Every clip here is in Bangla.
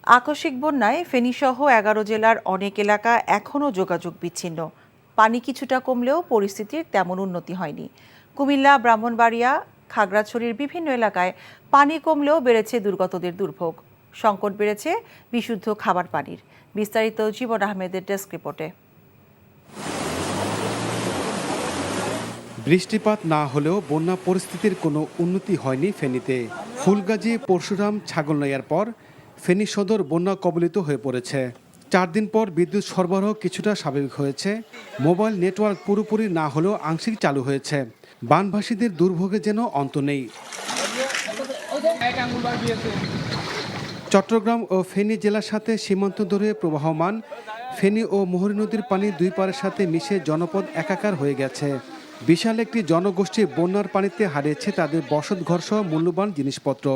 আকস্মিক বন্যায় ফেনীসহ ১১ জেলার অনেক এলাকা এখনও যোগাযোগ বিচ্ছিন্ন। পানি কিছুটা কমলেও পরিস্থিতির তেমন উন্নতি হয়নি। কুমিল্লা, ব্রাহ্মণবাড়িয়া, খাগড়াছড়ির বিভিন্ন এলাকায় পানি কমলেও বেড়েছে দুর্গতদের দুর্ভোগ। সংকট বেড়েছে বিশুদ্ধ খাবার পানির। বিস্তারিত জীবন আহমেদের ডেস্ক রিপোর্টে। বৃষ্টিপাত না হলেও বন্যা পরিস্থিতির কোনো উন্নতি হয়নি ফেনীতে। ফুলগাজী, পরশুরাম, ছাগলনাইয়ার পর ফেনী সদর বন্যা কবলিত হয়ে পড়েছে। 4 দিন পর বিদ্যুৎ সরবরাহ কিছুটা স্বাভাবিক হয়েছে। মোবাইল নেটওয়ার্ক পুরোপুরি না হলেও আংশিক চালু হয়েছে। বানভাসীদের দুর্ভোগে যেন অন্ত নেই। চট্টগ্রাম ও ফেনী জেলার সাথে সীমান্ত ধরে প্রবাহমান ফেনী ও মুহুরী নদীর পানি দুই পাড়ের সাথে মিশে জনপদ একাকার হয়ে গেছে। বিশাল একটি জনগোষ্ঠী বন্যার পানিতে হারিয়েছে তাদের বসতঘর সহ মূল্যবান জিনিসপত্র।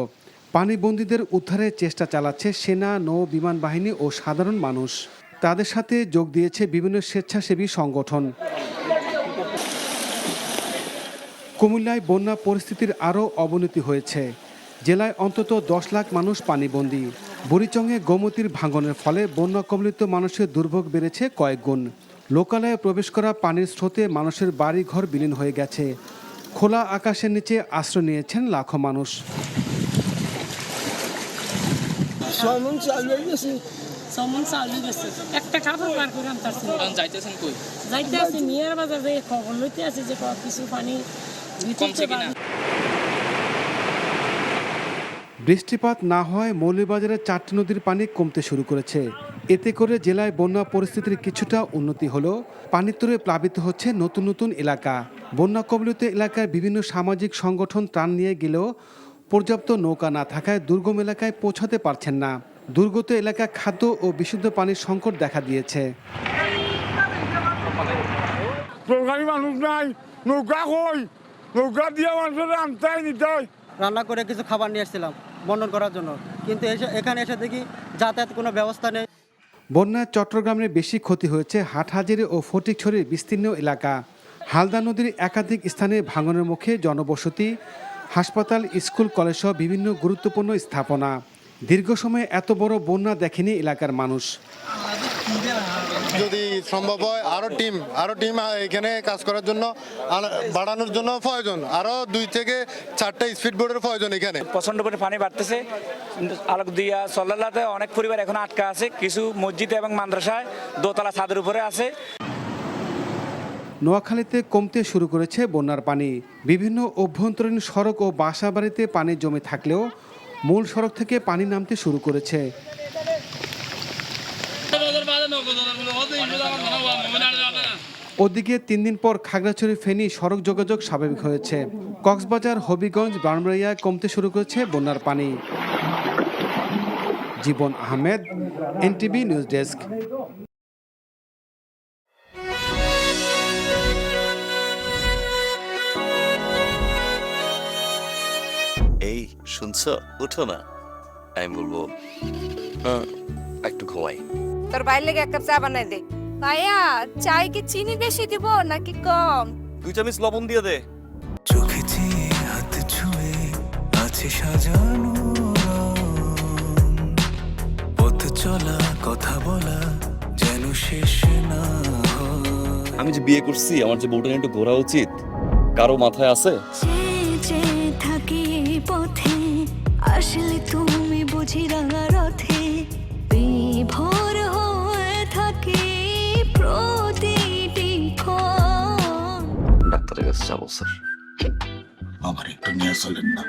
পানিবন্দীদের উদ্ধারের চেষ্টা চালাচ্ছে সেনা, নৌ, বিমান বাহিনী ও সাধারণ মানুষ। তাদের সাথে যোগ দিয়েছে বিভিন্ন স্বেচ্ছাসেবী সংগঠন। কুমিল্লায় বন্যা পরিস্থিতির আরও অবনতি হয়েছে। জেলায় অন্তত 10 লাখ মানুষ পানিবন্দী। বুড়িচংয়ে গোমতীর ভাঙনের ফলে বন্যা কবলিত মানুষের দুর্ভোগ বেড়েছে কয়েক গুণ। লোকালয়ে প্রবেশ করা পানির স্রোতে মানুষের বাড়ি ঘর বিলীন হয়ে গেছে। খোলা আকাশের নিচে আশ্রয় নিয়েছেন লাখো মানুষ। একটা কাপড় বার করে যাইতেছেন কই? যাইতে আছি মিয়ার বাজার থেকে খবর লইতে আছি যে কিছু পানি কমছে কিনা। বৃষ্টিপাত না হওয়ায় মৌলভীবাজারের 4টি নদীর পানি কমতে শুরু করেছে। এতে করে জেলায় বন্যা পরিস্থিতির কিছুটা উন্নতি হলেও পানিতরে প্লাবিত হচ্ছে নতুন নতুন এলাকা। বন্যা কবলিত এলাকায় বিভিন্ন সামাজিক সংগঠন ত্রাণ নিয়ে গেলেও পর্যাপ্ত নৌকা না থাকায় দুর্গম এলাকায় পৌঁছাতে পারছেন না। দুর্গত এলাকায় খাদ্য ও বিশুদ্ধ পানির সংকট দেখা দিয়েছে। মানুষ নাই, নৌকা কই, নৌকা দিয়ে মানুষের আনতেই নিতে হয়। রান্না করে কিছু খাবার নিয়ে এসেছিলাম বন্টন করার জন্য, কিন্তু এখানে এসে দেখি যাতায়াত কোনো ব্যবস্থা নেই। বন্যায় চট্টগ্রামের বেশি ক্ষতি হয়েছে হাটহাজারী ও ফটিকছড়ির বিস্তীর্ণ এলাকা। হালদা নদীর একাধিক স্থানে ভাঙনের মুখে জনবসতি, হাসপাতাল, স্কুল, কলেজ সহ বিভিন্ন গুরুত্বপূর্ণ স্থাপনা। দীর্ঘ সময়ে এত বড় বন্যা দেখেনি এলাকার মানুষ। যদি সম্ভব হয় আরো টিম এখানে কাজ করার জন্য বাড়ানোর জন্য প্রয়োজন, আরো 2 থেকে 4টা স্পিড বোটের প্রয়োজন। এখানে প্রচন্ড করে পানি বাড়তেছে। আলোকদিয়া সল্লাতে অনেক পরিবার এখন আটকা আছে। কিছু মসজিদ এবং মাদ্রাসায় দোতলা ছাদের উপরে আছে। নোয়াখালীতে কমতে শুরু করেছে বন্যার পানি। বিভিন্ন অভ্যন্তরীণ সড়ক ও বাসা বাড়িতে পানি জমে থাকলেও মূল সড়ক থেকে পানি নামতে শুরু করেছে। ওদিকে 3 দিন পর খাগড়াছড়ি ফেনী সড়ক যোগাযোগ স্বাভাবিক হয়েছে। কক্সবাজার, হবিগঞ্জ, ব্রাহ্মণবাড়িয়ায় কমতে শুরু করেছে বন্যার পানি। জীবন আহমেদ, এনটিভি নিউজ ডেস্ক। এই শুনছো, উঠো না। আমি বলবো একটু ঘুমাই। তোর বাইরে লেগে 1 কাপ চা বানাই দে। ভাইয়া, চাই কি চিনি বেশি দিব নাকি কম? 2 চামচ লবণ দিয়ে দে। চোখেতে হাত ছুঁয়ে আছে সাজানো পথ চলা, কথা বলা যেন শেষ না। আমি যে বিয়ে করছি, আমার যে বউটা নিয়ে একটু ঘোরা উচিত, কারো মাথায় আছে? থাকি পথে আসলে তুমি বুঝি রাঙা রথে বিভোর হয়ে থাকি প্রতিটি ক্ষণ। ডাক্তারের কাছে যাবো স্যার। আমার একটু নিয়ে চলেন না।